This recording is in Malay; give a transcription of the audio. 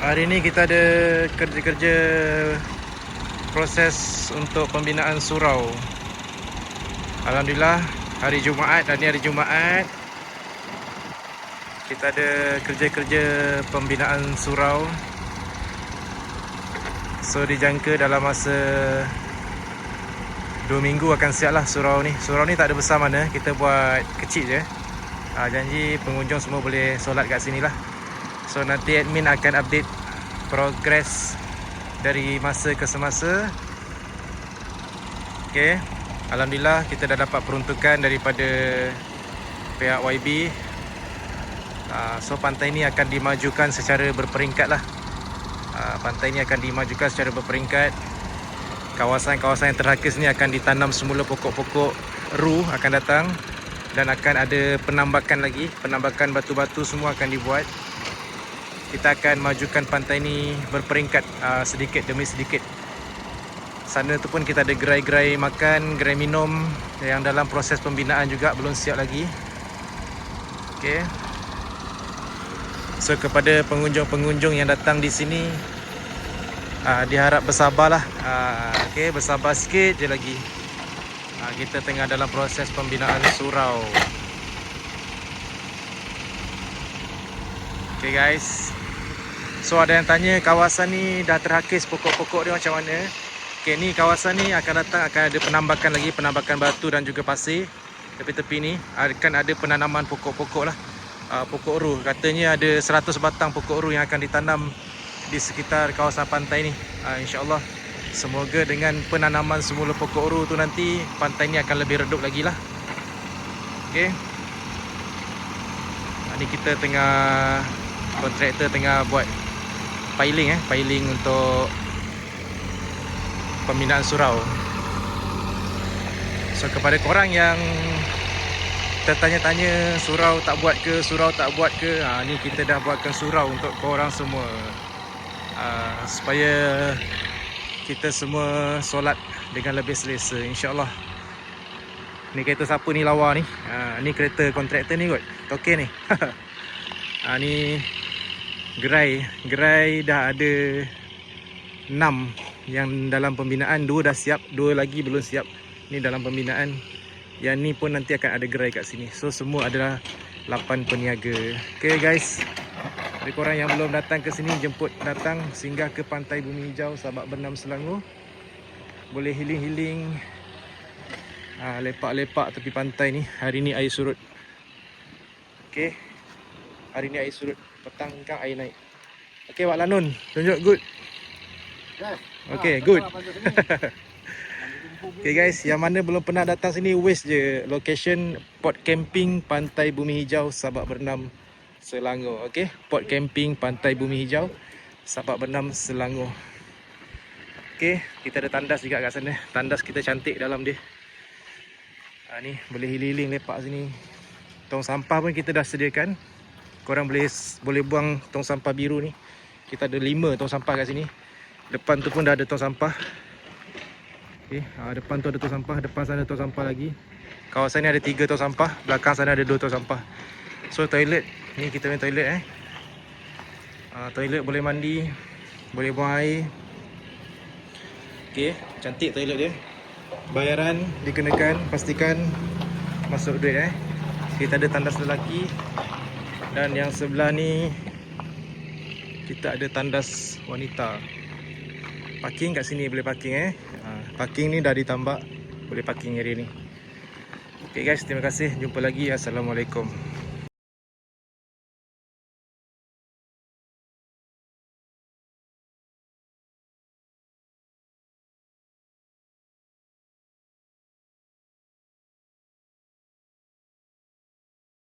Hari ni kita ada kerja-kerja proses untuk pembinaan surau. Alhamdulillah hari Jumaat, dan ni hari Jumaat kita ada kerja-kerja pembinaan surau. So dijangka dalam masa 2 minggu akan siap lah surau ni. Surau ni tak ada besar mana, kita buat kecil je. Janji pengunjung semua boleh solat kat sini lah. So nanti admin akan update progres dari masa ke semasa. Okay, Alhamdulillah kita dah dapat peruntukan daripada pihak YB. So pantai ni akan dimajukan secara berperingkat lah. Pantai ni akan dimajukan secara berperingkat. Kawasan-kawasan yang terhakis ni akan ditanam semula pokok-pokok ru akan datang. Dan akan ada penambakan lagi. Penambakan batu-batu semua akan dibuat. Kita akan majukan pantai ni berperingkat sedikit demi sedikit. Sana tu pun kita ada gerai-gerai makan, gerai minum yang dalam proses pembinaan juga, belum siap lagi. Okay. So kepada pengunjung-pengunjung yang datang di sini, diharap bersabarlah. Okay, bersabar sikit je lagi. Kita tengah dalam proses pembinaan surau. Okay guys, so ada yang tanya kawasan ni dah terhakis pokok-pokok dia macam mana. Okay, ni kawasan ni akan datang, akan ada penambakan lagi, penambakan batu dan juga pasir. Tepi-tepi ni akan ada penanaman pokok-pokok lah, pokok ru. Katanya ada 100 batang pokok ru yang akan ditanam di sekitar kawasan pantai ni. InsyaAllah semoga dengan penanaman semula pokok ru tu nanti pantai ni akan lebih redup lagi lah. Okay, ni kita tengah, kontraktor tengah buat piling untuk pembinaan surau. So kepada korang yang tertanya-tanya surau tak buat ke, ni kita dah buatkan surau untuk korang semua, supaya kita semua solat dengan lebih selesa, insyaAllah. Ni kereta siapa ni lawa ni? Ni kereta kontraktor ni kot, token ni. Ni gerai dah ada 6 yang dalam pembinaan. 2 dah siap, 2 lagi belum siap. Ni dalam pembinaan. Yang ni pun nanti akan ada gerai kat sini. So semua adalah 8 peniaga. Okay guys, bagi korang yang belum datang ke sini, jemput datang, singgah ke Pantai Bumi Hijau Sabak Bernam Selangor. Boleh healing-healing, lepak-lepak tepi pantai ni. Hari ni air surut. Okay, hari ni air surut. Petang kan air naik. Okay Wak Lanun, tunjuk good. Okay, good. Okay guys, yang mana belum pernah datang sini, waste je. Location Port Camping Pantai Bumi Hijau Sabak Bernam Selangor. Okay, Port Camping Pantai Bumi Hijau Sabak Bernam Selangor. Okay, kita ada tandas juga kat sana. Tandas kita cantik dalam dia. Ni boleh healing lepak sini. Tong sampah pun kita dah sediakan. Korang boleh buang tong sampah biru ni. Kita ada 5 tong sampah kat sini. Depan tu pun dah ada tong sampah. Okay, depan tu ada tong sampah, depan sana tong sampah lagi. Kawasan ni ada 3 tong sampah, belakang sana ada 2 tong sampah. So toilet, ni kita punya toilet toilet boleh mandi, boleh buang air. Okay, cantik toilet dia. Bayaran dikenakan, pastikan masuk duit Kita ada tandas lelaki. Dan yang sebelah ni kita ada tandas wanita. Parking kat sini boleh parking Parking ni dah ditambah, boleh parking area ni. Okay guys, terima kasih. Jumpa lagi. Assalamualaikum.